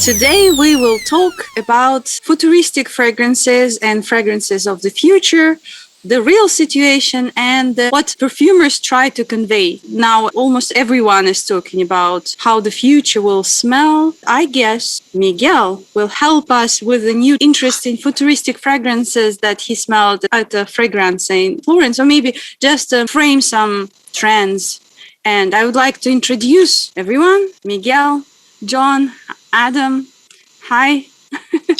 Today we will talk about futuristic fragrances and fragrances of the future, the real situation, and what perfumers try to convey. Now, almost everyone is talking about how the future will smell. I guess Miguel will help us with the new interesting futuristic fragrances that he smelled at the Fragrantica in Florence, or maybe just frame some trends. And I would like to introduce everyone, Miguel, John, Adam. Hi.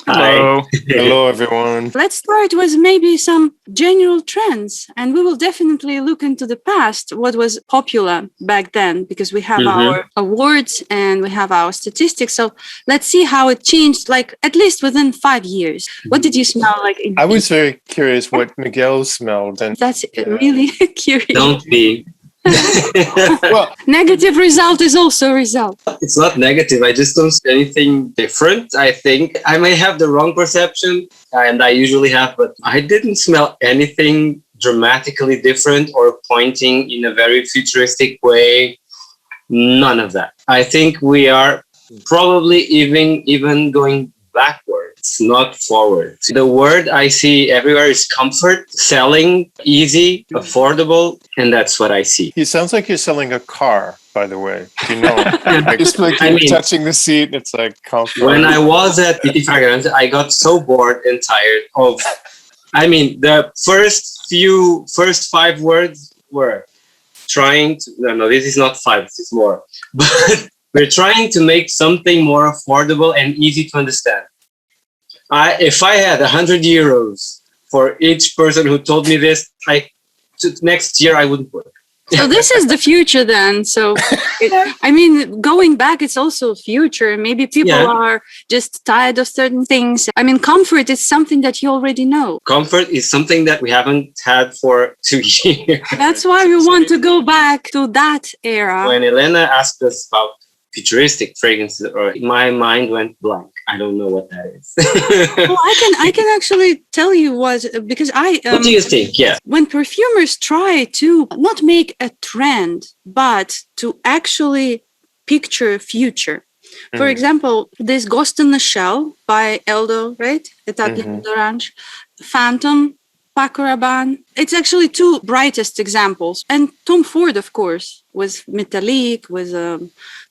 Hello. Hello, everyone. Let's start with maybe some general trends, and we will definitely look into the past, what was popular back then, because we have our awards and we have our statistics. So let's see how it changed, like at least within 5 years. What did you smell like? I was very curious what Miguel smelled. And That's really curious. Don't be. well, Negative result is also a result. It's not negative. I just don't see anything different. I think I may have the wrong perception, and I usually have, but I didn't smell anything dramatically different or pointing in a very futuristic way. None of that. I think we are probably even going backwards, not forward. The word I see everywhere is comfort, selling, easy, affordable, and that's what I see. it sounds like you're selling a car, by the way. Do you know? It's like you're touching the seat. It's like comfort. When I was at PT Fragrantica, I got so bored and tired of, the first 5 words were trying to, no, this is not 5, this is more. But we're trying to make something more affordable and easy to understand. If I had 100 euros for each person who told me this, next year I wouldn't work. So this is the future then. So, going back, it's also future. Maybe people are just tired of certain things. Comfort is something that you already know. Comfort is something that we haven't had for 2 years. That's why we want to go back to that era. When Elena asked us about futuristic fragrances, my mind went blank. I don't know what that is. Well, I can actually tell you because what do you think? Yeah. When perfumers try to not make a trend, but to actually picture future. For example, this Ghost in the Shell by Eldo, right? Etat d'Orange, Phantom, Paco Rabanne. It's actually 2 brightest examples. And Tom Ford, of course, with Metallic, with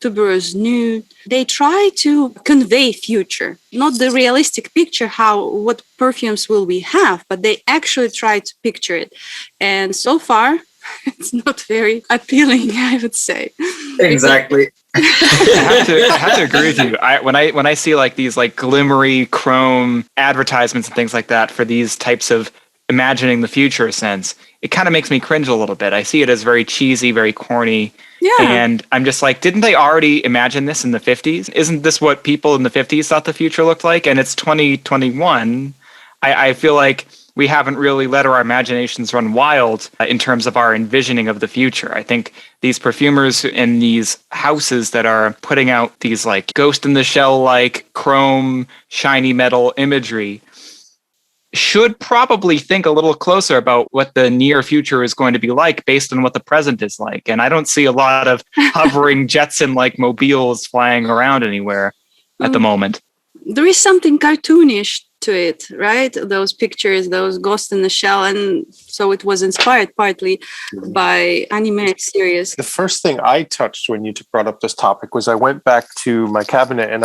Tuberose Nude. They try to convey future, not the realistic picture, what perfumes will we have, but they actually try to picture it. And so far, it's not very appealing, I would say. Exactly. I have to agree with you. When I see like these like glimmery chrome advertisements and things like that for these types of imagining the future sense, it kind of makes me cringe a little bit. I see it as very cheesy, very corny. Yeah. And I'm just like, didn't they already imagine this in the 50s? Isn't this what people in the 50s thought the future looked like? And it's 2021. I feel like we haven't really let our imaginations run wild in terms of our envisioning of the future. I think these perfumers in these houses that are putting out these like Ghost in the Shell like chrome, shiny metal imagery should probably think a little closer about what the near future is going to be like based on what the present is like. And I don't see a lot of hovering Jetson-like mobiles flying around anywhere at the moment. There is something cartoonish to it, right? Those pictures, those Ghost in the Shell. And so it was inspired partly by anime series. The first thing I touched when you brought up this topic was I went back to my cabinet and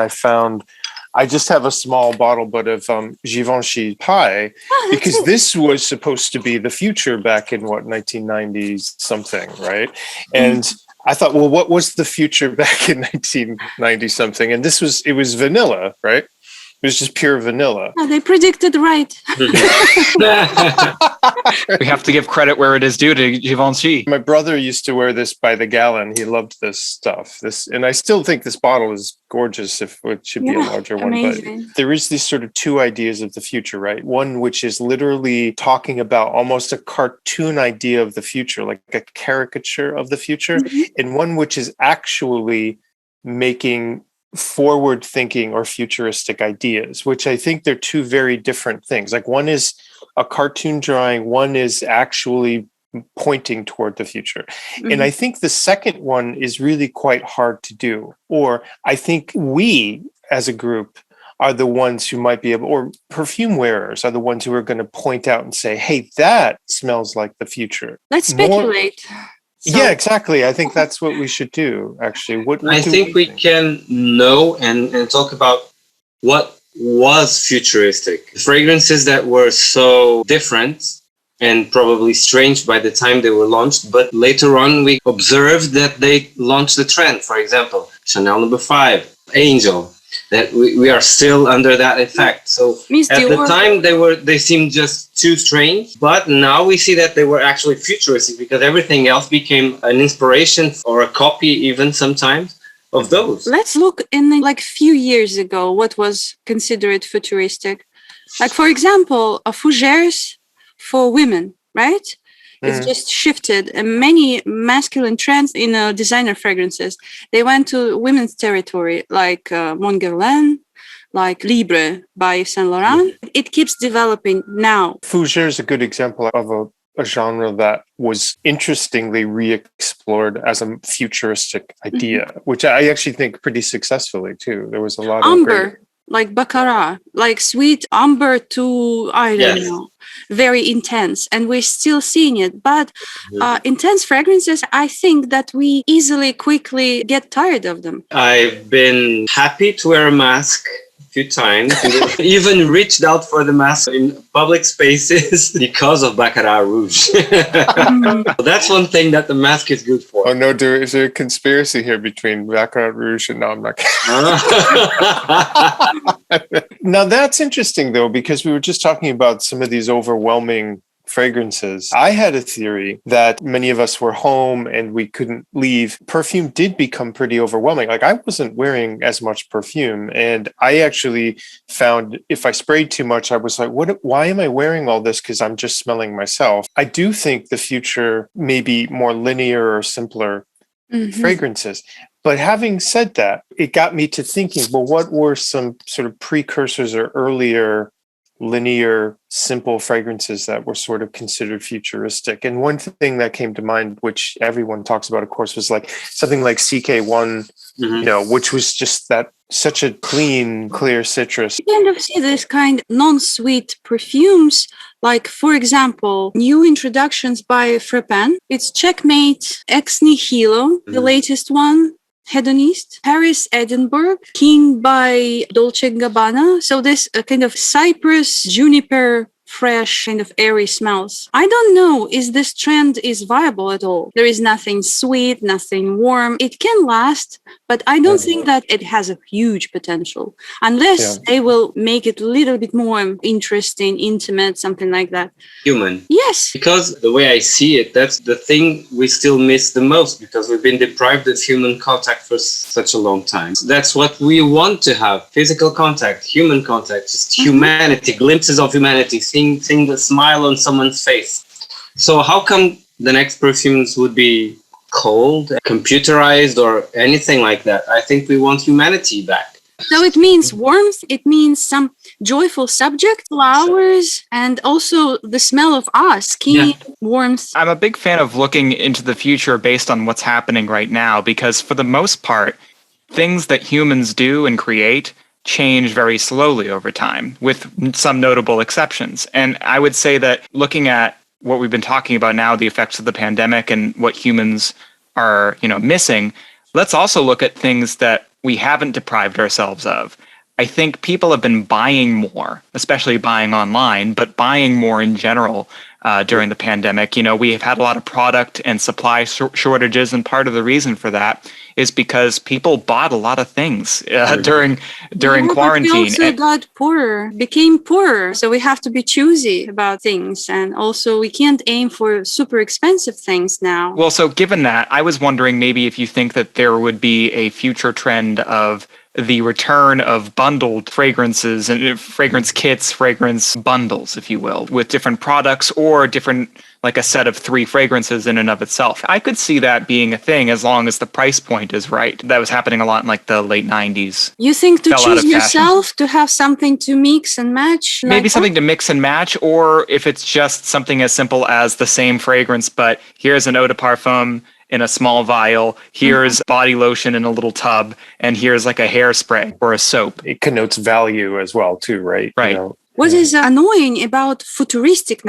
I just have a small bottle, but of Givenchy pie, because this was supposed to be the future back in 1990s something, right? And I thought, well, what was the future back in 1990 something? And it was vanilla, right? It was just pure vanilla. Oh, they predicted right. We have to give credit where it is due to Givenchy. My brother used to wear this by the gallon. He loved this stuff. And I still think this bottle is gorgeous. If it should be a larger amazing. one. But there is these sort of 2 ideas of the future, right? One which is literally talking about almost a cartoon idea of the future, like a caricature of the future, and one which is actually making forward-thinking or futuristic ideas, which I think they're 2 very different things. Like one is a cartoon drawing, one is actually pointing toward the future. And I think the second one is really quite hard to do. Or I think we as a group are the ones who might be able, or perfume wearers are the ones who are going to point out and say, hey, that smells like the future. Let's More, speculate. yeah, exactly. I think that's what we should do, actually. What I do think we can know and talk about what was futuristic. Fragrances that were so different and probably strange by the time they were launched, but later on we observed that they launched the trend. For example, Chanel number 5, Angel, that we are still under that effect. So at the time they seemed just too strange, but now we see that they were actually futuristic because everything else became an inspiration or a copy even sometimes of those. Let's look in like few years ago what was considered futuristic. Like for example, a fougères for women, right? It's just shifted. And many masculine trends in designer fragrances, they went to women's territory, like Montguerlain, like Libre by Saint Laurent. It keeps developing now. Fougère is a good example of a genre that was interestingly re-explored as a futuristic idea, which I actually think pretty successfully too. There was a lot of amber, like Baccarat, like sweet amber to, I don't know, very intense. And we're still seeing it. But intense fragrances, I think that we quickly get tired of them. I've been happy to wear a mask few times, even reached out for the mask in public spaces because of Baccarat Rouge. That's one thing that the mask is good for. Oh no, is there a conspiracy here between Baccarat Rouge and no, I'm not Now that's interesting though, because we were just talking about some of these overwhelming fragrances. I had a theory that many of us were home and we couldn't leave. Perfume did become pretty overwhelming. Like I wasn't wearing as much perfume, and I actually found if I sprayed too much, I was like, why am I wearing all this? Because I'm just smelling myself. I do think the future may be more linear or simpler fragrances. But having said that, it got me to thinking, well, what were some sort of precursors or earlier linear, simple fragrances that were sort of considered futuristic? And one thing that came to mind, which everyone talks about, of course, was like something like CK1, you know, which was just that such a clean, clear citrus. You kind of see this kind of non-sweet perfumes, like, for example, new introductions by Frappan. It's Checkmate, Ex Nihilo, the latest one. Hedonist, Paris, Edinburgh, King by Dolce & Gabbana. So this kind of cypress, juniper, fresh, kind of airy smells. I don't know if this trend is viable at all. There is nothing sweet, nothing warm. It can last, but I don't think that it has a huge potential unless they will make it a little bit more interesting, intimate, something like that. Human. Yes. Because the way I see it, that's the thing we still miss the most because we've been deprived of human contact for such a long time. That's what we want to have. Physical contact, human contact, just humanity, glimpses of humanity, seeing the smile on someone's face. So how come the next perfumes would be cold, computerized, or anything like that? I think we want humanity back. So it means warmth, it means some joyful subject, flowers, and also the smell of us, warmth. I'm a big fan of looking into the future based on what's happening right now, because for the most part, things that humans do and create change very slowly over time, with some notable exceptions. And I would say that looking at what we've been talking about now, the effects of the pandemic and what humans are, missing, let's also look at things that we haven't deprived ourselves of. I think people have been buying more, especially buying online, but buying more in general during the pandemic. We have had a lot of product and supply shortages, and part of the reason for that is because people bought a lot of things during quarantine. We also became poorer. So we have to be choosy about things. And also we can't aim for super expensive things now. Well, so given that, I was wondering maybe if you think that there would be a future trend of the return of bundled fragrances and fragrance kits, fragrance bundles, if you will, with different products or different, like a set of 3 fragrances in and of itself. I could see that being a thing as long as the price point is right. That was happening a lot in like the late 90s. You think to choose yourself, to have something to mix and match? Maybe something to mix and match, or if it's just something as simple as the same fragrance, but here's an eau de parfum, in a small vial. Here's body lotion in a little tub, and here's like a hairspray or a soap. It connotes value as well, too, right? Right. You know? What is annoying about futuristic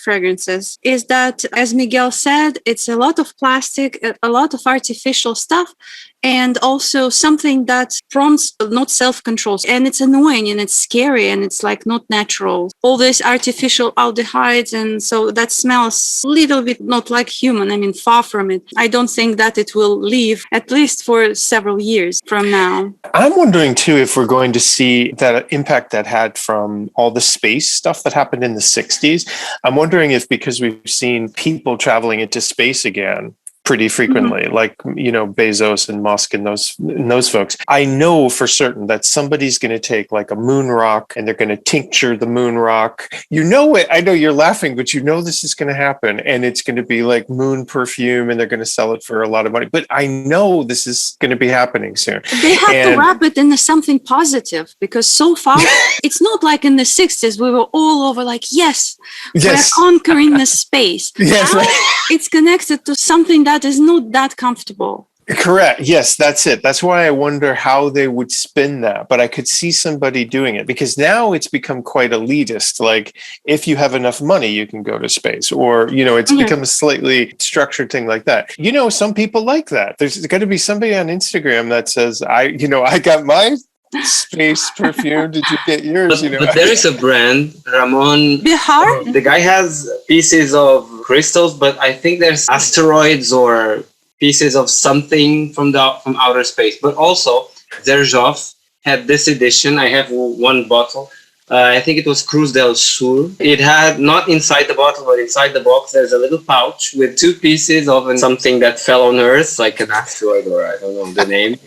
fragrances, is that, as Miguel said, it's a lot of plastic, a lot of artificial stuff, and also something that prompts not self-control. And it's annoying and it's scary and it's like not natural. All these artificial aldehydes, and so that smells a little bit not like human. I mean, far from it. I don't think that it will live, at least for several years from now. I'm wondering, too, if we're going to see that impact that had from all the space stuff that happened in the 60s. I'm wondering if, because we've seen people traveling into space again pretty frequently, like, you know, Bezos and Musk and those folks. I know for certain that somebody's going to take like a moon rock and they're going to tincture the moon rock. You know it. I know you're laughing, but you know this is going to happen, and it's going to be like moon perfume, and they're going to sell it for a lot of money. But I know this is going to be happening soon. They have to wrap it into something positive, because so far it's not like in the 60s we were all over like, yes. We're conquering the space. Yes, now it's connected to something that is not that comfortable. Correct. Yes, that's it. That's why I wonder how they would spin that. But I could see somebody doing it, because now it's become quite elitist. Like, if you have enough money, you can go to space, or, you know, it's become a slightly structured thing like that. You know, some people like that. There's got to be somebody on Instagram that says, I got my space perfume. Did you get yours? But there is a brand, Ramon Bihar? The guy has pieces of crystals, but I think there's asteroids or pieces of something from outer space. But also, Zerjov had this edition. I have one bottle. I think it was Cruz del Sur. It had, not inside the bottle, but inside the box, there's a little pouch with two pieces of something that fell on Earth, like an asteroid, or I don't know the name.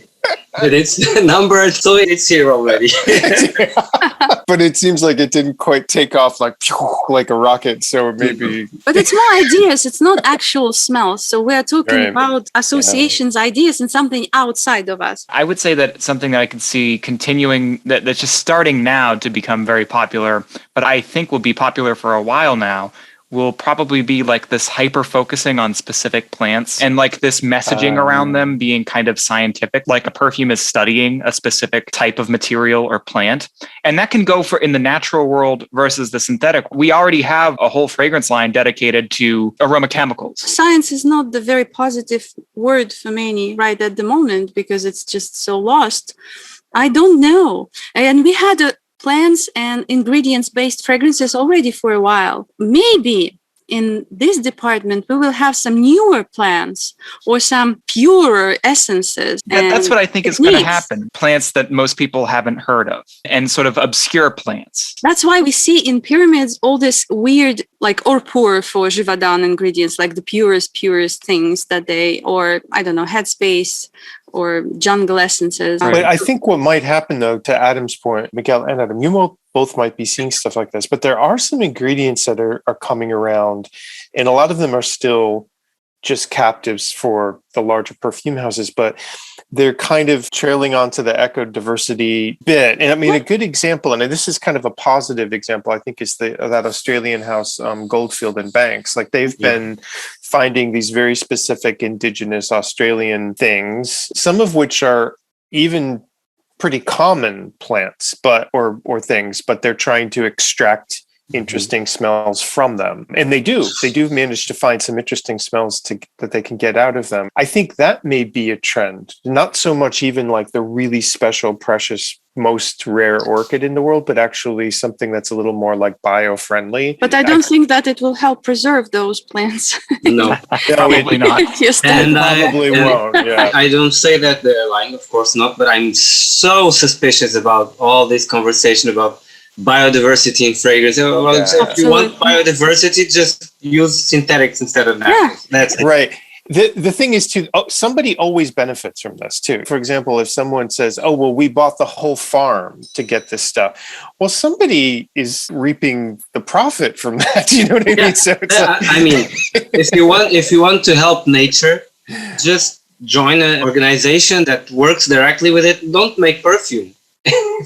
But it's numbered, so it's here already. But it seems like it didn't quite take off like a rocket, so maybe... But it's more ideas, it's not actual smells. So we're talking about associations, ideas, and something outside of us. I would say that something that I can see continuing, that's just starting now to become very popular, but I think will be popular for a while now, will probably be like this hyper focusing on specific plants, and like this messaging around them being kind of scientific, like a perfume is studying a specific type of material or plant. And that can go for in the natural world versus the synthetic. We already have a whole fragrance line dedicated to aroma chemicals. Science is not the very positive word for many right at the moment, because it's just so lost. I don't know. And we had plants and ingredients-based fragrances already for a while. Maybe in this department, we will have some newer plants or some purer essences. That's what I think is going to happen. Plants that most people haven't heard of, and sort of obscure plants. That's why we see in pyramids all this weird, like, or poor for Givaudan ingredients, like the purest things that they, or I don't know, headspace or jungle essences. But I think what might happen, though, to Adam's point, Miguel and Adam, you both might be seeing stuff like this, but there are some ingredients that are coming around, and a lot of them are still just captives for the larger perfume houses, but they're kind of trailing onto the eco-diversity bit. And I mean, a good example, and this is kind of a positive example, I think, is that Australian house, Goldfield and Banks. Like, they've been finding these very specific indigenous Australian things, some of which are even pretty common plants, or things, but they're trying to extract interesting smells from them. And they do manage to find some interesting smells that they can get out of them. I think that may be a trend, not so much even like the really special, precious, most rare orchid in the world, but actually something that's a little more like bio-friendly. But I don't think that it will help preserve those plants. No, probably not. And probably won't. Yeah. I don't say that they're lying, of course not, but I'm so suspicious about all this conversation about biodiversity in fragrance. If you want biodiversity, just use synthetics instead of naturals. That's it. Right. The thing is, too, somebody always benefits from this, too. For example, if someone says, oh, well, we bought the whole farm to get this stuff. Well, somebody is reaping the profit from that. You know what I mean? So it's I mean, if you want to help nature, just join an organization that works directly with it. Don't make perfume.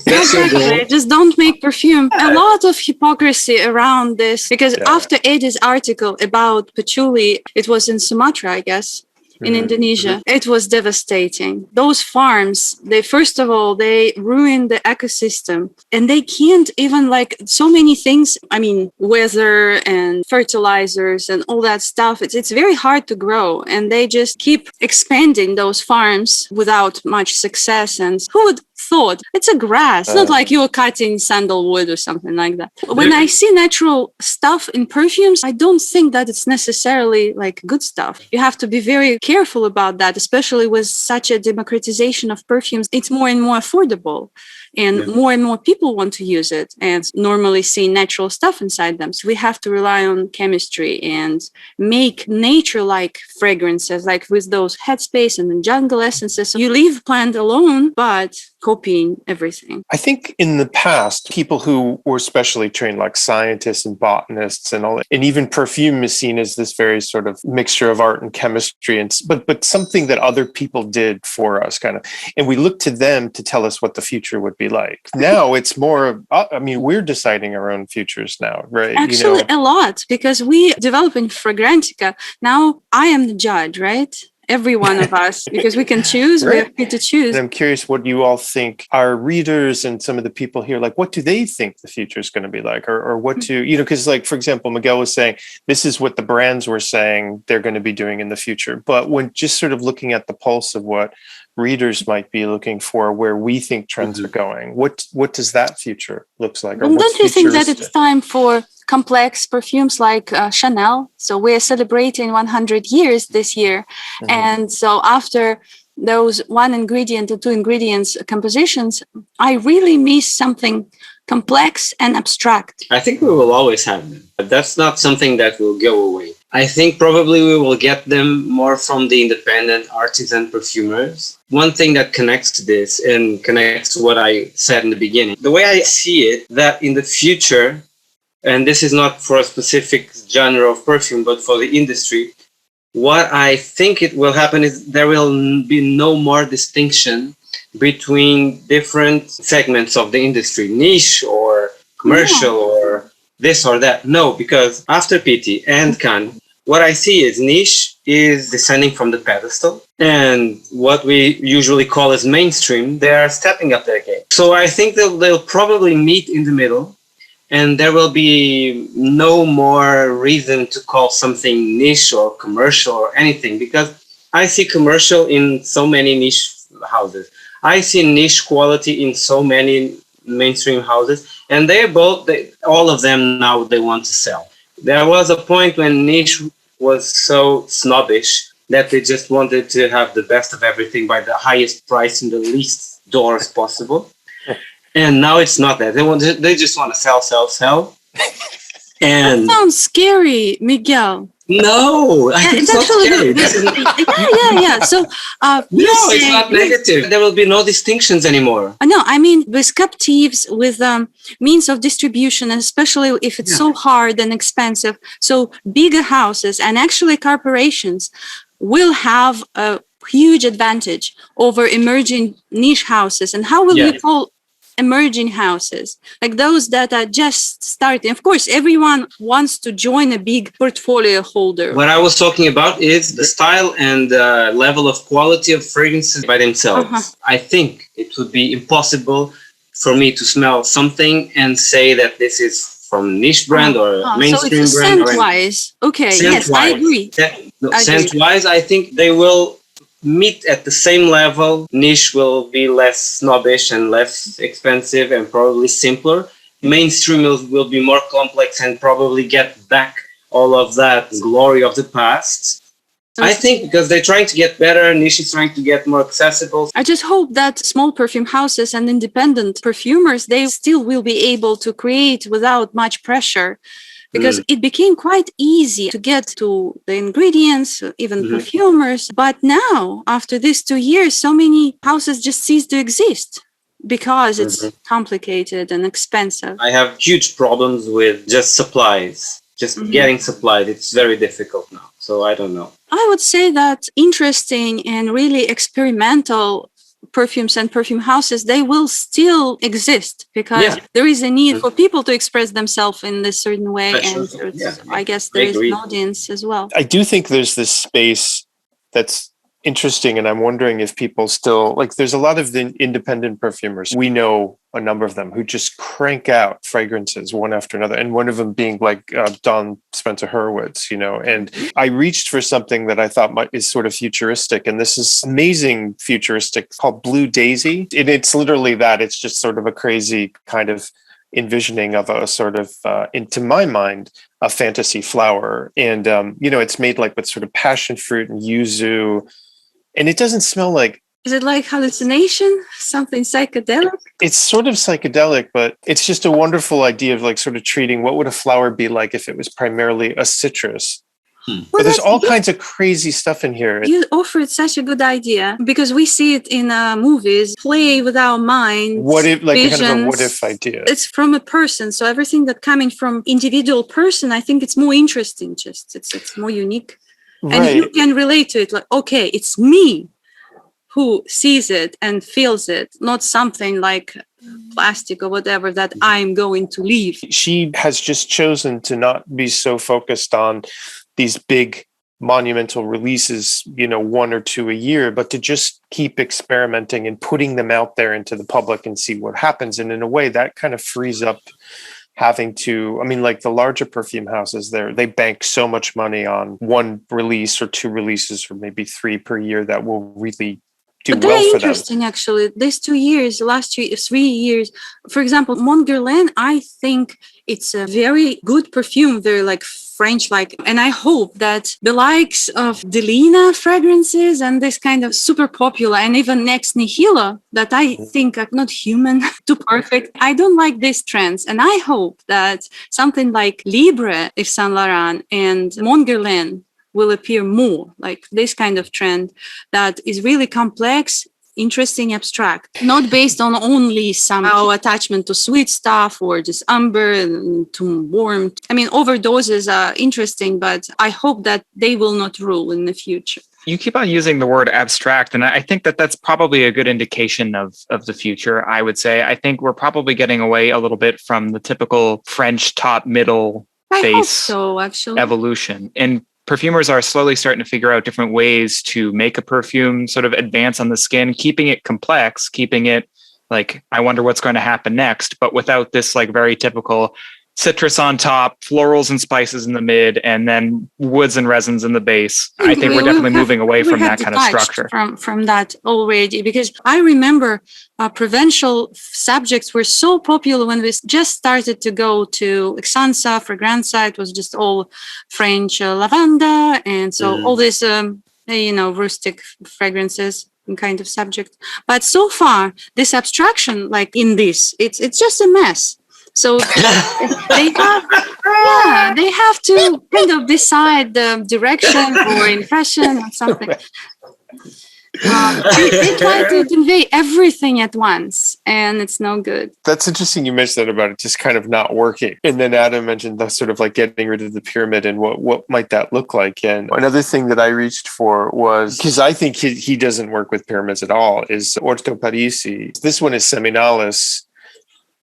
Just don't make perfume. A lot of hypocrisy around this, because after Eddie's article about patchouli, it was in Sumatra, I guess. in Indonesia. It was devastating. Those farms, they first of all, they ruined the ecosystem, and they can't even like so many things. I mean, weather and fertilizers and all that stuff. It's very hard to grow, and they just keep expanding those farms without much success. And who would thought it's a grass? It's not like you're cutting sandalwood or something like that. When I see natural stuff in perfumes, I don't think that it's necessarily like good stuff. You have to be very careful about that, especially with such a democratization of perfumes. It's more and more affordable, and more people want to use it and normally see natural stuff inside them. So we have to rely on chemistry and make nature-like fragrances, like with those headspace and the jungle essences. So you leave plant alone, but copying everything. I think in the past, people who were specially trained, like scientists and botanists and all that, and even perfume is seen as this very sort of mixture of art and chemistry, and but something that other people did for us, kind of. And we look to them to tell us what the future would be like. Now it's more, I mean, we're deciding our own futures now, right? Actually, a lot, because we develop in Fragrantica. Now I am the judge, right? Every one of us, because we can choose, Right. we have free to choose. And I'm curious what you all think, our readers and some of the people here, like, what do they think the future is going to be like? Or what to, because like, for example, Miguel was saying, this is what the brands were saying they're going to be doing in the future. But when just sort of looking at the pulse of what readers might be looking for, where we think trends are going, what does that future looks like? Or Don't you think that it's time for complex perfumes like Chanel? So we're celebrating 100 years this year. And so after those one ingredient or two ingredients compositions, I really miss something complex and abstract. I think we will always have them. But that's not something that will go away. I think probably we will get them more from the independent artisan perfumers. One thing that connects to this and connects to what I said in the beginning, the way I see it, that in the future, and this is not for a specific genre of perfume, but for the industry, what I think it will happen is there will be no more distinction between different segments of the industry, niche or commercial or this or that. No, because after Pitti and Cannes, what I see is niche is descending from the pedestal, and what we usually call as mainstream, they are stepping up their game. So I think they'll probably meet in the middle, and there will be no more reason to call something niche or commercial or anything, because I see commercial in so many niche houses. I see niche quality in so many mainstream houses, and all of them now, they want to sell. There was a point when niche was so snobbish that they just wanted to have the best of everything by the highest price in the least doors possible. And now it's not that. They just want to sell. And that sounds scary, Miguel. No, I think it's actually scary. yeah. So it's not negative. There will be no distinctions anymore. No, I mean with captives, with means of distribution, and especially if it's so hard and expensive. So bigger houses and actually corporations will have a huge advantage over emerging niche houses. And how will you call emerging houses, like those that are just starting? Of course, everyone wants to join a big portfolio holder. What I was talking about is the style and level of quality of fragrances by themselves. I think it would be impossible for me to smell something and say that this is from niche brand or mainstream so brand. Scent-wise. Okay, yes, I agree. Scent-wise, I think they will meet at the same level. Niche will be less snobbish and less expensive and probably simpler. Mainstream will be more complex and probably get back all of that glory of the past. I think because they're trying to get better, niche is trying to get more accessible. I just hope that small perfume houses and independent perfumers, they still will be able to create without much pressure, because it became quite easy to get to the ingredients, even perfumers. But now, after these 2 years, so many houses just cease to exist because it's complicated and expensive. I have huge problems with just supplies, getting supplies. It's very difficult now. So I don't know. I would say that interesting and really experimental perfumes and perfume houses, they will still exist because there is a need for people to express themselves in this certain way. I guess there is an audience as well. I do think there's this space that's interesting. And I'm wondering if people still like, there's a lot of the independent perfumers. We know a number of them who just crank out fragrances one after another. And one of them being like Don Spencer Hurwitz, and I reached for something that I thought is sort of futuristic. And this is amazing futuristic called Blue Daisy. And it's literally that. It's just sort of a crazy kind of envisioning of a sort of, into my mind, a fantasy flower. And, it's made like with sort of passion fruit and yuzu. And it doesn't smell like... Is it like hallucination? Something psychedelic? It's sort of psychedelic, but it's just a wonderful idea of like sort of treating what would a flower be like if it was primarily a citrus. But there's all kinds of crazy stuff in here. You offered such a good idea because we see it in movies, play with our minds. What if, like visions. kind of a what if idea? It's from a person. So everything that coming from individual person, I think it's more interesting. Just it's more unique. Right. And you can relate to it like, okay, it's me who sees it and feels it, not something like plastic or whatever that I'm going to leave. She has just chosen to not be so focused on these big monumental releases, 1 or 2 a year, but to just keep experimenting and putting them out there into the public and see what happens. And in a way that kind of frees up having to, like the larger perfume houses they bank so much money on 1 release or 2 releases or maybe 3 per year that will really do but well they're for them. Interesting, actually. These 2 years, last 3 years, for example, Montguerlain, I think it's a very good perfume, very like French-like. And I hope that the likes of Delina fragrances and this kind of super popular and even Next Nihilo that I think are not human, too perfect. I don't like these trends. And I hope that something like Libre, Yves Saint Laurent, and Montguerlain will appear more, like this kind of trend that is really complex, interesting, abstract, not based on only somehow attachment to sweet stuff or just amber and too warm. Overdoses are interesting, but I hope that they will not rule in the future. You keep on using the word abstract, and I think that that's probably a good indication of the future, I would say. I think we're probably getting away a little bit from the typical French top, middle, base evolution. And perfumers are slowly starting to figure out different ways to make a perfume sort of advance on the skin, keeping it complex, keeping it like, I wonder what's going to happen next, but without this like very typical citrus on top, florals and spices in the mid, and then woods and resins in the base. I think we're definitely moving away from that kind of structure. From that already, because I remember provincial subjects were so popular when we just started to go to Sansa, Fragrantica. It was just all French lavanda, and so all this, rustic fragrances kind of subject. But so far, this abstraction, like in this, it's just a mess. So they have to kind of decide the direction or impression or something. They try to convey everything at once, and it's no good. That's interesting you mentioned that about it just kind of not working. And then Adam mentioned the sort of like getting rid of the pyramid and what might that look like. And another thing that I reached for was, because I think he doesn't work with pyramids at all, is Orto Parisi. This one is Seminalis,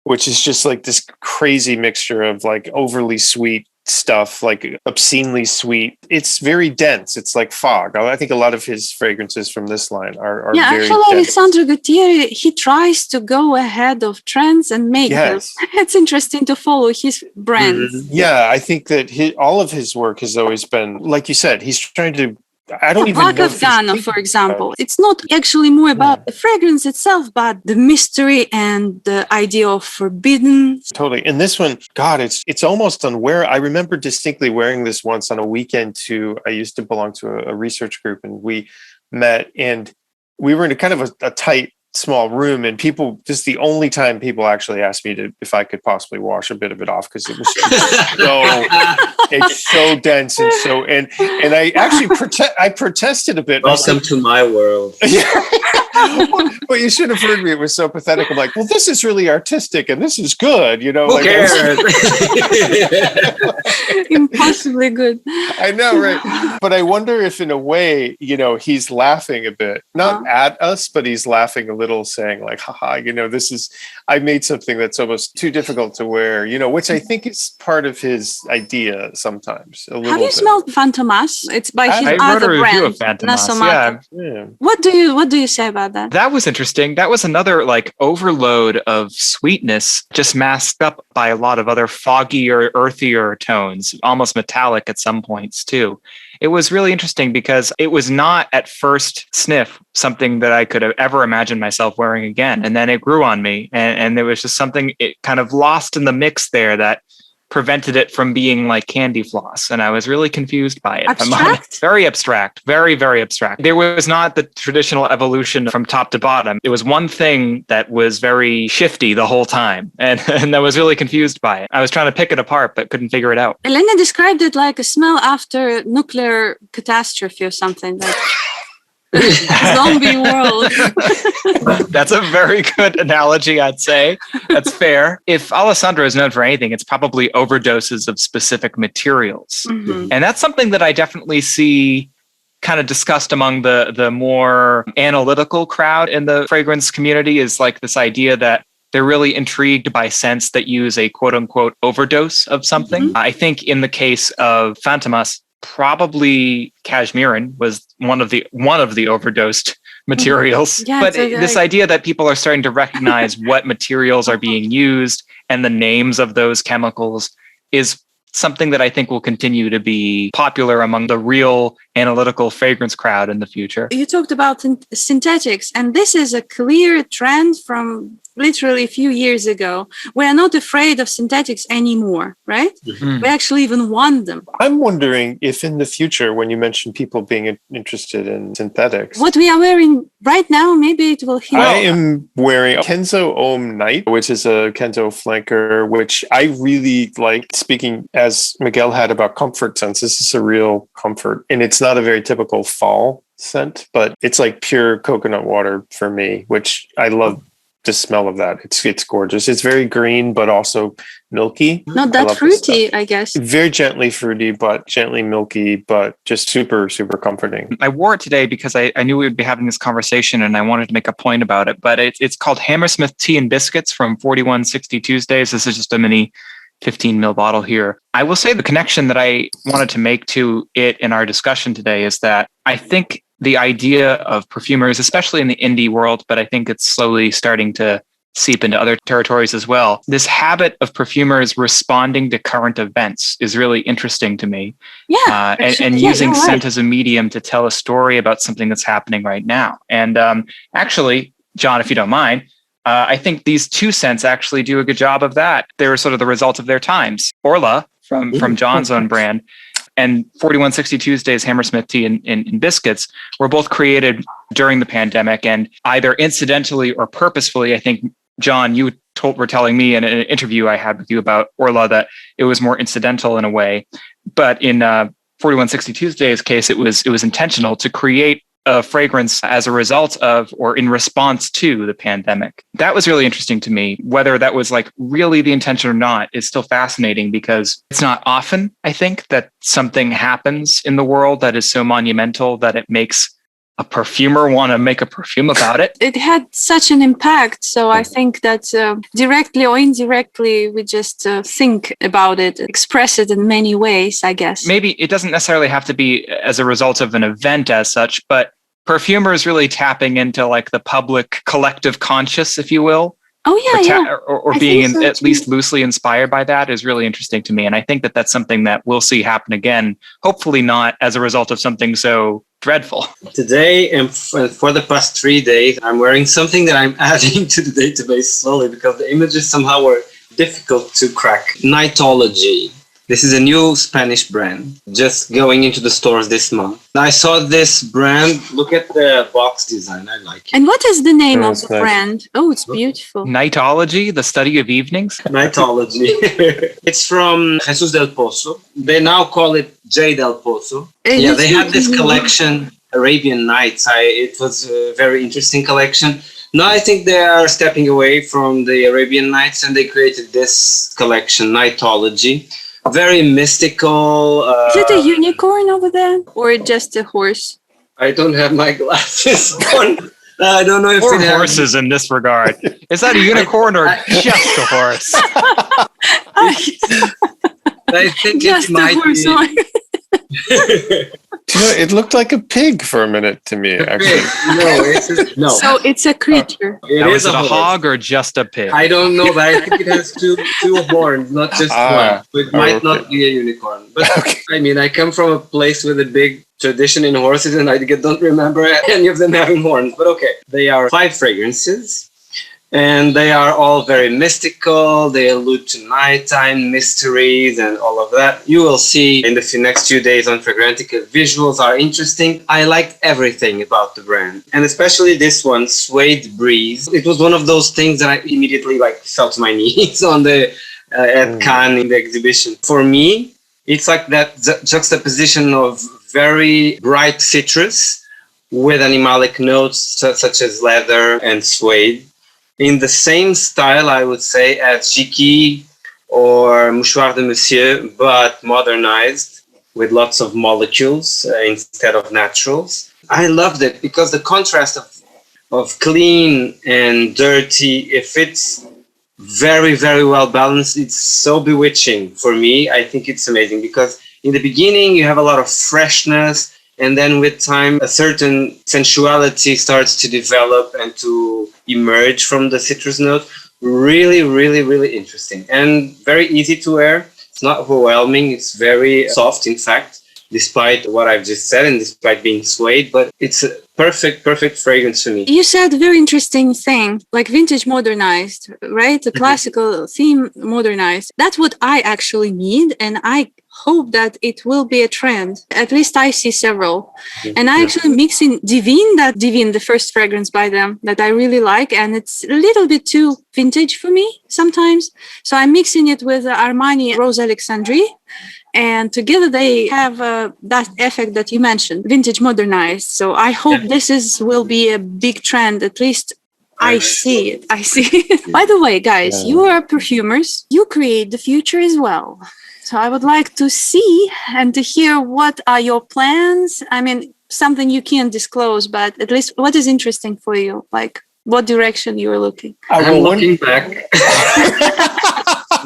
which is just like this crazy mixture of like overly sweet stuff, like obscenely sweet. It's very dense. It's like fog. I think a lot of his fragrances from this line are very actually dense. Alessandro Gutierrez, he tries to go ahead of trends and make them. It's interesting to follow his brand. Yeah, I think that all of his work has always been, like you said, he's trying to, I don't even Black know. Afghano, for example. It's not actually more about the fragrance itself, but the mystery and the idea of forbidden. Totally. And this one, God, it's almost unwear. I remember distinctly wearing this once on a weekend I used to belong to a research group, and we met, and we were in a kind of a tight, small room, and this is the only time people actually asked me if I could possibly wash a bit of it off, because it was it's so dense and I actually I protested a bit. Welcome to my world. But you should have heard me. It was so pathetic. I'm like, well, this is really artistic and this is good. You know, Who like, cares? Impossibly good. I know, right? But I wonder if in a way, you know, he's laughing a bit, not at us, but he's laughing a little, saying like, haha, you know, I made something that's almost too difficult to wear, you know, which I think is part of his idea sometimes. Have you smelled Fantomas? It's by his I wrote other a review of brand, Fantomas. Nasomato. Yeah. What do you say about that? That was interesting. That was another like overload of sweetness, just masked up by a lot of other foggier, earthier tones, almost metallic at some points too. It was really interesting because it was not at first sniff something that I could have ever imagined myself wearing again. And then it grew on me. And there was just something, it kind of lost in the mix there that prevented it from being like candy floss. And I was really confused by it. Abstract? Very abstract. Very, very abstract. There was not the traditional evolution from top to bottom. It was one thing that was very shifty the whole time. And I was really confused by it. I was trying to pick it apart, but couldn't figure it out. Elena described it like a smell after nuclear catastrophe or something. Like zombie world. That's a very good analogy, I'd say. That's fair. If Alessandro is known for anything, it's probably overdoses of specific materials. Mm-hmm. And that's something that I definitely see kind of discussed among the more analytical crowd in the fragrance community, is like this idea that they're really intrigued by scents that use a quote unquote overdose of something. Mm-hmm. I think in the case of Fantomas, probably cashmerean was one of the overdosed materials. Yeah, but so this idea that people are starting to recognize what materials are being used and the names of those chemicals is something that I think will continue to be popular among the real analytical fragrance crowd in the future. You talked about synthetics, and this is a clear trend from literally a few years ago. We are not afraid of synthetics anymore, right? Mm. We actually even want them. I'm wondering if in the future, when you mention people being interested in synthetics, What we are wearing right now, maybe it will heal. I am wearing Kenzo Ohm Night, which is a Kenzo flanker, which I really like. Speaking as Miguel had about comfort scents, this is a real comfort. And it's not a very typical fall scent, but it's like pure coconut water for me, which I love the smell of that. It's gorgeous. It's very green, but also milky. Not that fruity, I guess. Very gently fruity, but gently milky, but just super, super comforting. I wore it today because I knew we would be having this conversation and I wanted to make a point about it. But it's called Hammersmith Tea and Biscuits from 4160 Tuesdays. This is just a mini 15 ml bottle here. I will say the connection that I wanted to make to it in our discussion today is that I think the idea of perfumers, especially in the indie world, but I think it's slowly starting to seep into other territories as well. This habit of perfumers responding to current events is really interesting to me. Yeah. And using scent as a medium to tell a story about something that's happening right now. And actually, John, if you don't mind, I think these two scents actually do a good job of that. They're sort of the result of their times. Orla from John's own brand and 4160 Tuesdays Hammersmith Tea and Biscuits were both created during the pandemic, and either incidentally or purposefully. I think, John, you were telling me in an interview I had with you about Orla that it was more incidental in a way. But in 4160 Tuesdays case, it was intentional to create a fragrance as a result of or in response to the pandemic. That was really interesting to me. Whether that was like really the intention or not is still fascinating, because it's not often, I think, that something happens in the world that is so monumental that it makes a perfumer want to make a perfume about it. It had such an impact. So I think that directly or indirectly, we just think about it, express it in many ways, I guess. Maybe it doesn't necessarily have to be as a result of an event as such, but perfumers really tapping into like the public collective conscious, if you will. Oh, yeah, Or being so at least loosely inspired by that is really interesting to me. And I think that that's something that we'll see happen again, hopefully not as a result of something so dreadful. Today and for the past 3 days, I'm wearing something that I'm adding to the database slowly because the images somehow were difficult to crack. Nightology. This is a new Spanish brand, just going into the stores this month. I saw this brand. Look at the box design. I like it. And what is the name of the brand? Oh, it's beautiful. Nightology, the study of evenings? Nightology. It's from Jesus del Pozo. They now call it J del Pozo. Yeah, they had this collection Arabian Nights. It was a very interesting collection. Now I think they are stepping away from the Arabian Nights and they created this collection, Nightology. Very mystical. Is it a unicorn over there or just a horse? I don't have my glasses on. I don't know if Or it has- horses in this regard. Is that a unicorn or just a horse? I think Just it a might horse. be. You know, it looked like a pig for a minute to me, actually. No. So it's a creature. Now, is it a horse. hog or just a pig? I don't know, but I think it has two horns, not just one. So it might not be a unicorn. But I mean, I come from a place with a big tradition in horses, and I don't remember any of them having horns. But okay, they are 5 fragrances, and they are all very mystical. They allude to nighttime mysteries and all of that. You will see in the next few days on Fragrantica. Visuals are interesting. I liked everything about the brand, and especially this one, Suede Breeze. It was one of those things that I immediately fell to my knees on the at Cannes in the exhibition. For me, it's like that juxtaposition of very bright citrus with animalic notes such as leather and suede, in the same style, I would say, as Jiki or Mouchoir de Monsieur, but modernized with lots of molecules instead of naturals. I loved it because the contrast of clean and dirty, if it's very, very well balanced, it's so bewitching for me. I think it's amazing because in the beginning, you have a lot of freshness, and then with time, a certain sensuality starts to develop and to emerge from the citrus note. Really, really, really interesting and very easy to wear. It's not overwhelming. It's very soft, in fact, despite what I've just said and despite being suede, but it's a perfect fragrance for me. You said a very interesting thing, like vintage modernized, right? The classical theme modernized. That's what I actually need. And I hope that it will be a trend. At least I see several. And I actually mix in Divine, the first fragrance by them that I really like. And it's a little bit too vintage for me sometimes. So I'm mixing it with Armani Rose Alexandrie. And together they have that effect that you mentioned, vintage modernized. So I hope this will be a big trend. At least I see it. By the way, guys, you are perfumers. You create the future as well. So I would like to see and to hear what are your plans. I mean, something you can't disclose, but at least what is interesting for you? Like what direction you are looking? I'm looking back.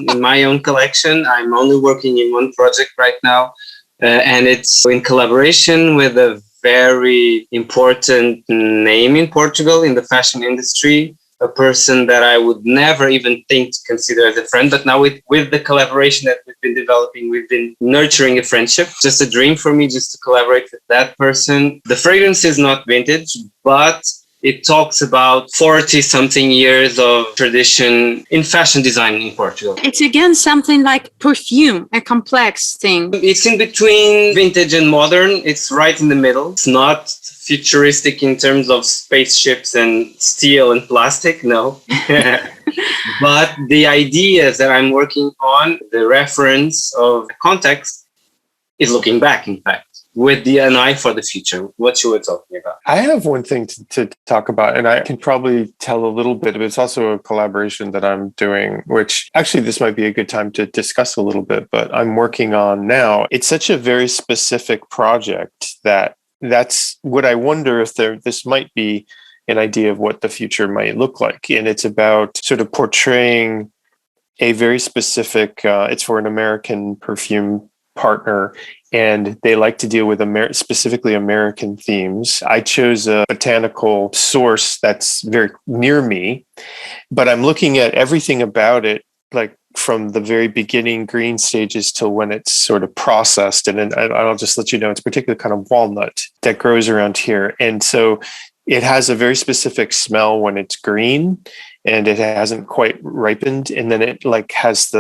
In my own collection, I'm only working in one project right now, and it's in collaboration with a very important name in Portugal in the fashion industry, a person that I would never even think to consider as a friend. But now with the collaboration that we've been developing, we've been nurturing a friendship. Just a dream for me just to collaborate with that person. The fragrance is not vintage, but it talks about 40-something years of tradition in fashion design in Portugal. It's again something like perfume, a complex thing. It's in between vintage and modern. It's right in the middle. It's not futuristic in terms of spaceships and steel and plastic, no. But the ideas that I'm working on, the reference of the context, is looking back, in fact, with an eye for the future, what you were talking about. I have one thing to talk about, and I can probably tell a little bit, but it's also a collaboration that I'm doing, which actually this might be a good time to discuss a little bit, but I'm working on now. It's such a very specific project that's what I wonder if this might be an idea of what the future might look like. And it's about sort of portraying a very specific, it's for an American perfume partner, and they like to deal with specifically American themes. I chose a botanical source that's very near me, but I'm looking at everything about it, like from the very beginning green stages till when it's sort of processed. And I'll just let you know, it's a particular kind of walnut that grows around here. And so it has a very specific smell when it's green. and it hasn't quite ripened, and then it like has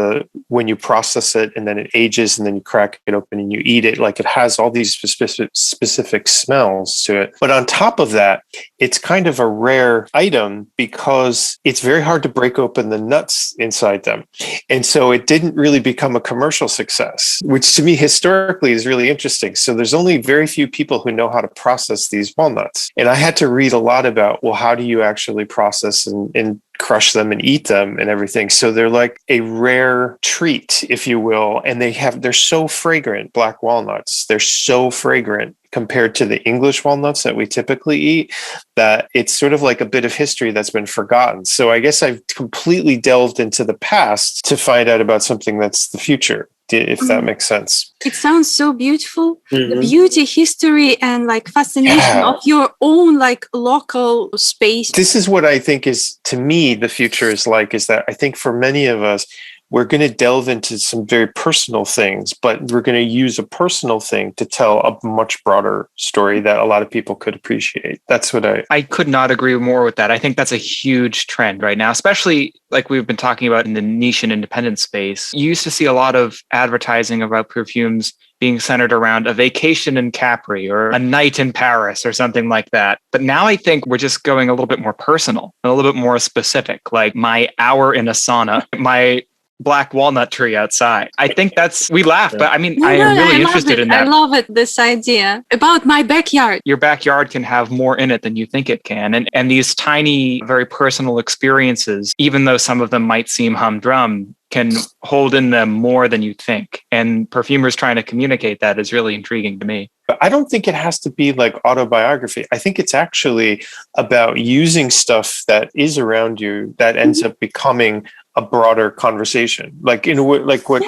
when you process it and then it ages and then you crack it open and you eat it, like it has all these specific smells to it. But on top of that, it's kind of a rare item because it's very hard to break open the nuts inside them. And so it didn't really become a commercial success, which to me historically is really interesting. So there's only very few people who know how to process these walnuts. And I had to read a lot about, well, how do you actually process and crush them and eat them and everything. So they're like a rare treat, if you will. And they're so fragrant, black walnuts. They're so fragrant compared to the English walnuts that we typically eat, that it's sort of like a bit of history that's been forgotten. So I guess I've completely delved into the past to find out about something that's the future, if that makes sense. It sounds so beautiful. The beauty, history, and like fascination of your own like local space. This is what I think is, to me, the future is that I think for many of us, we're going to delve into some very personal things, but we're going to use a personal thing to tell a much broader story that a lot of people could appreciate. That's what I could not agree more with that. I think that's a huge trend right now, especially like we've been talking about in the niche and independent space. You used to see a lot of advertising about perfumes being centered around a vacation in Capri or a night in Paris or something like that. But now I think we're just going a little bit more personal, a little bit more specific, like my hour in a sauna, my black walnut tree outside. I think we laugh, but I mean, I am really interested in that. I love it, this idea about my backyard. Your backyard can have more in it than you think it can. And these tiny, very personal experiences, even though some of them might seem humdrum, can hold in them more than you think. And perfumers trying to communicate that is really intriguing to me. But I don't think it has to be like autobiography. I think it's actually about using stuff that is around you that ends up becoming a broader conversation. Like in a way, like what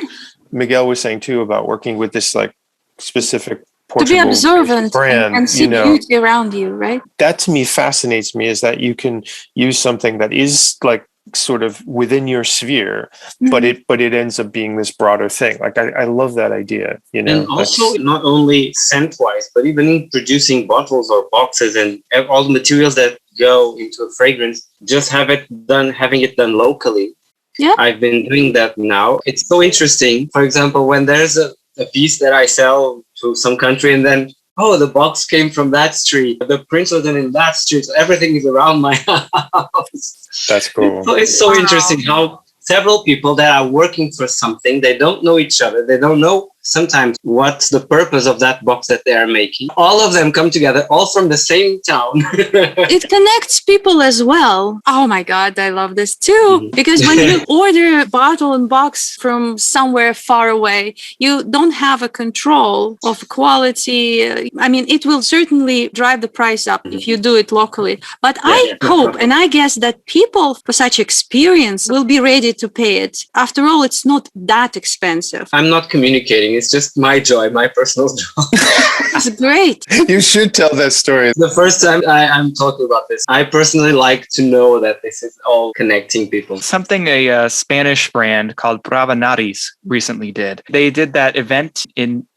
Miguel was saying too about working with this like specific Portugal to be observant brand, and see beauty around you, right? That to me fascinates me, is that you can use something that is like sort of within your sphere, but it ends up being this broader thing. Like I love that idea, you know. And also not only scent wise, but even in producing bottles or boxes and all the materials that go into a fragrance, just having it done locally. Yeah, I've been doing that now. It's so interesting. For example, when there's a piece that I sell to some country and then, oh, the box came from that street, the prints are done in that street, so everything is around my house. That's cool. So it's so interesting how several people that are working for something, they don't know each other. They don't know sometimes what's the purpose of that box that they are making. All of them come together, all from the same town. It connects people as well. Oh my God, I love this too. Because when you order a bottle and box from somewhere far away, you don't have a control of quality. I mean, it will certainly drive the price up if you do it locally. But I hope, and I guess that people for such experience will be ready to pay it. After all, it's not that expensive. I'm not communicating. It's just my joy, my personal joy. It's great. You should tell that story. The first time I'm talking about this, I personally like to know that this is all connecting people. Something a Spanish brand called Brava Nariz recently did. They did that event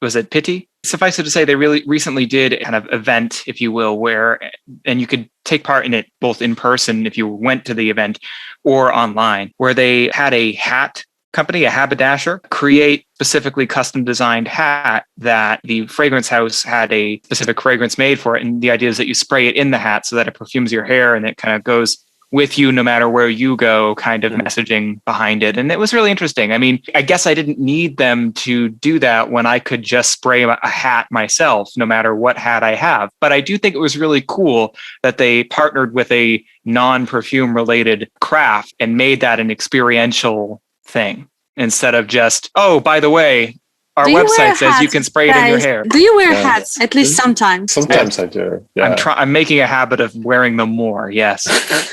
was it Pitti? Suffice it to say, they really recently did a kind of event, if you will, and you could take part in it both in person if you went to the event or online, where they had a hat company, a haberdasher, create specifically custom designed hat that the fragrance house had a specific fragrance made for it. And the idea is that you spray it in the hat so that it perfumes your hair and it kind of goes with you no matter where you go, kind of messaging behind it. And it was really interesting. I mean, I guess I didn't need them to do that when I could just spray a hat myself, no matter what hat I have. But I do think it was really cool that they partnered with a non-perfume related craft and made that an experiential thing instead of just, oh, by the way, our website says you can spray it in your hair. Do you wear hats? At least sometimes. Sometimes I do. Yeah. I'm making a habit of wearing them more. Yes.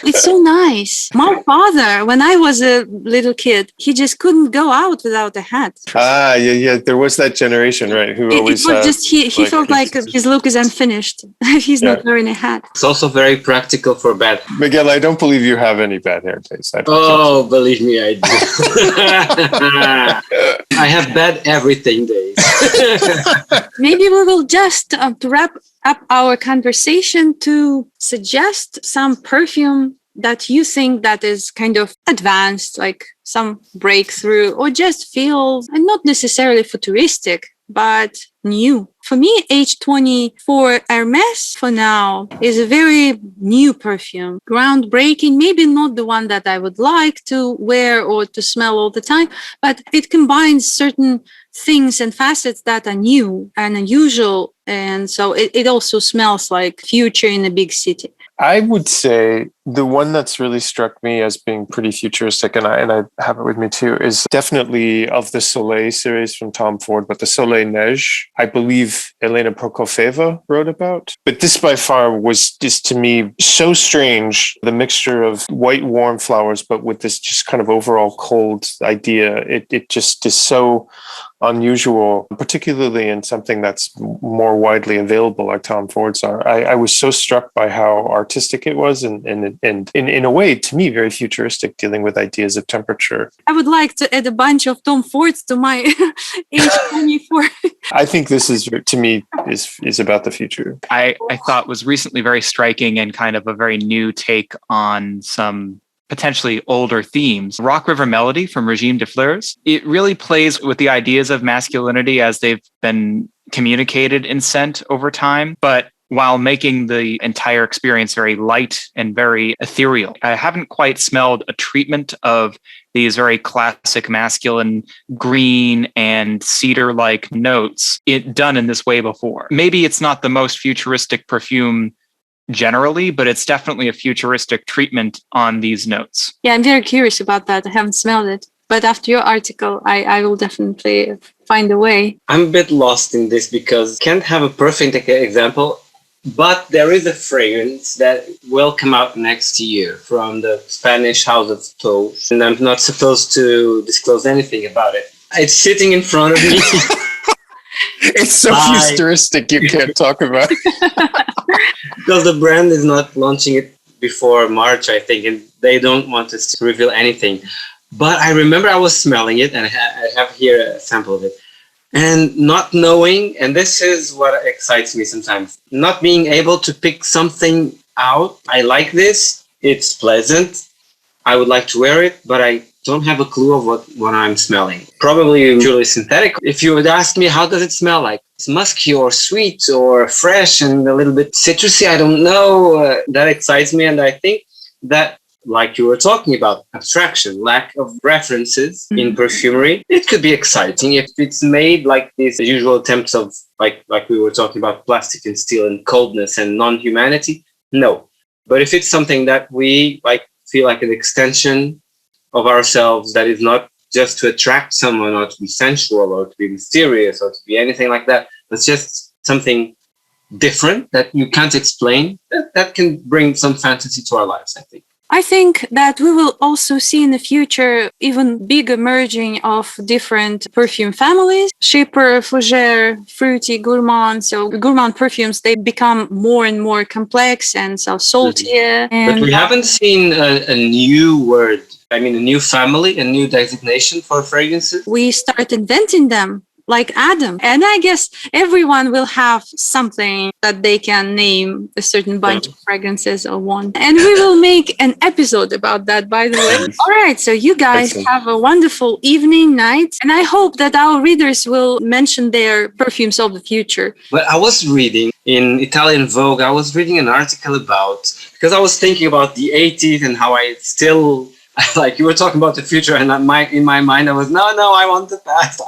It's so nice. My father, when I was a little kid, he just couldn't go out without a hat. Yeah. There was that generation, right? Who always it was just he felt like his look is unfinished. He's not wearing a hat. It's also very practical for bad. Miguel, I don't believe you have any bad hair taste. Oh, believe me, I do. I have bad everything days. Maybe we will just to wrap up our conversation to suggest some perfume that you think that is kind of advanced, like some breakthrough, or just feels and not necessarily futuristic, but new? For me, H24 Hermes for now is a very new perfume, groundbreaking, maybe not the one that I would like to wear or to smell all the time, but it combines certain things and facets that are new and unusual. And so it also smells like future in a big city. I would say the one that's really struck me as being pretty futuristic, and I have it with me too, is definitely of the Soleil series from Tom Ford, but the Soleil Neige, I believe Elena Prokofeva wrote about. But this by far was just to me so strange, the mixture of white warm flowers, but with this just kind of overall cold idea. It just is so unusual, particularly in something that's more widely available like Tom Ford's are. I was so struck by how artistic it was and in a way, to me, very futuristic, dealing with ideas of temperature. I would like to add a bunch of Tom Fords to my H24. I think this is, to me, is about the future. I thought was recently very striking and kind of a very new take on some potentially older themes. Rock River Melody from Regime de Fleurs. It really plays with the ideas of masculinity as they've been communicated in scent over time, but while making the entire experience very light and very ethereal. I haven't quite smelled a treatment of these very classic masculine green and cedar-like notes done in this way before. Maybe it's not the most futuristic perfume generally, but it's definitely a futuristic treatment on these notes. Yeah, I'm very curious about that. I haven't smelled it. But after your article, I will definitely find a way. I'm a bit lost in this because I can't have a perfect example, but there is a fragrance that will come out next year from the Spanish house of Toche, and I'm not supposed to disclose anything about it. It's sitting in front of me. It's so futuristic, you can't talk about it. Because the brand is not launching it before March, I think, and they don't want us to reveal anything. But I remember I was smelling it, and I have here a sample of it. And not knowing, and this is what excites me sometimes, not being able to pick something out. I like this, it's pleasant, I would like to wear it, but I don't have a clue of what I'm smelling. Probably purely synthetic. If you would ask me, how does it smell like? It's musky or sweet or fresh and a little bit citrusy, I don't know. That excites me, and I think that, like you were talking about, abstraction, lack of references in perfumery, it could be exciting if it's made like these usual attempts of, like we were talking about, plastic and steel and coldness and non-humanity. No. But if it's something that we feel like an extension of ourselves, that is not just to attract someone or to be sensual or to be mysterious or to be anything like that, but just something different that you can't explain, that can bring some fantasy to our lives, I think. I think that we will also see in the future even bigger merging of different perfume families. Shipper, Fougère, Fruity, Gourmand. So gourmand perfumes, they become more and more complex and so saltier. But we haven't seen a new word, a new family, a new designation for fragrances. We start inventing them, like Adam. And I guess everyone will have something that they can name a certain bunch of fragrances or one. And we will make an episode about that, by the way. All right. So you guys have a wonderful evening, night. And I hope that our readers will mention their perfumes of the future. But I was reading in Italian Vogue, I was reading an article about, because I was thinking about the 80s and how I still, like you were talking about the future, and in my mind, I was, no, I want the past.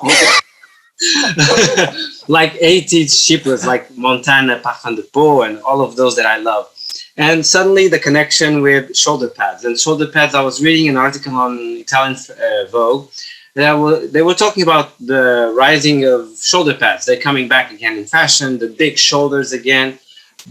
Like 80s shippers like Montana, Parfum de Peau, and all of those that I love. And suddenly the connection with shoulder pads. And shoulder pads, I was reading an article on Italian Vogue. They were talking about the rising of shoulder pads. They're coming back again in fashion, the big shoulders again.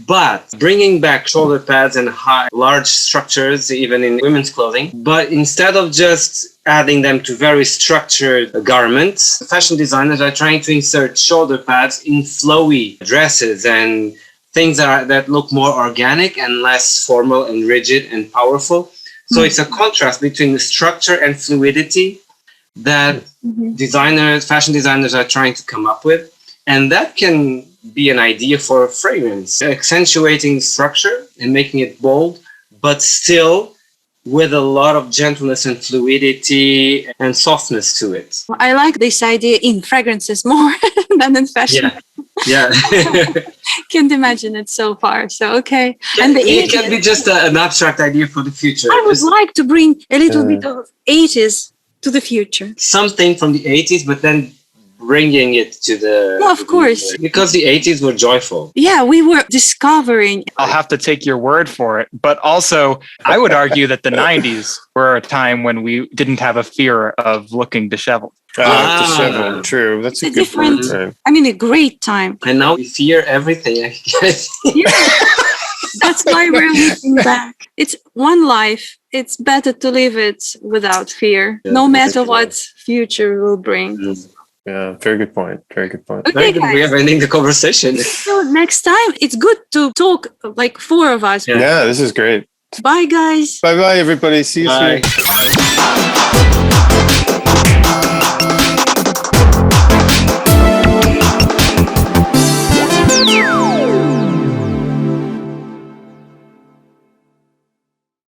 But bringing back shoulder pads and large structures, even in women's clothing, but instead of just adding them to very structured garments, fashion designers are trying to insert shoulder pads in flowy dresses and things that look more organic and less formal and rigid and powerful. So it's a contrast between the structure and fluidity that fashion designers are trying to come up with. And that can be an idea for a fragrance, accentuating structure and making it bold, but still with a lot of gentleness and fluidity and softness to it. I like this idea in fragrances more than in fashion. Yeah. Can't imagine it so far. So, okay. And it can be just an abstract idea for the future. I would like to bring a little bit of 80s to the future. Something from the 80s, but then bringing it to the... Well, of course. Because the 80s were joyful. Yeah, we were discovering. I'll have to take your word for it. But also, I would argue that the 90s were a time when we didn't have a fear of looking disheveled. Disheveled, true. That's a good different, point. I mean, a great time. And now we fear everything, I guess. Yeah. That's why we're looking back. It's one life. It's better to live it without fear, no matter what future will bring. Yeah, very good point. Very good point. Okay, We are ending the conversation. So next time, it's good to talk like four of us. Yeah, this is great. Bye, guys. Bye-bye, everybody. See you soon. Bye.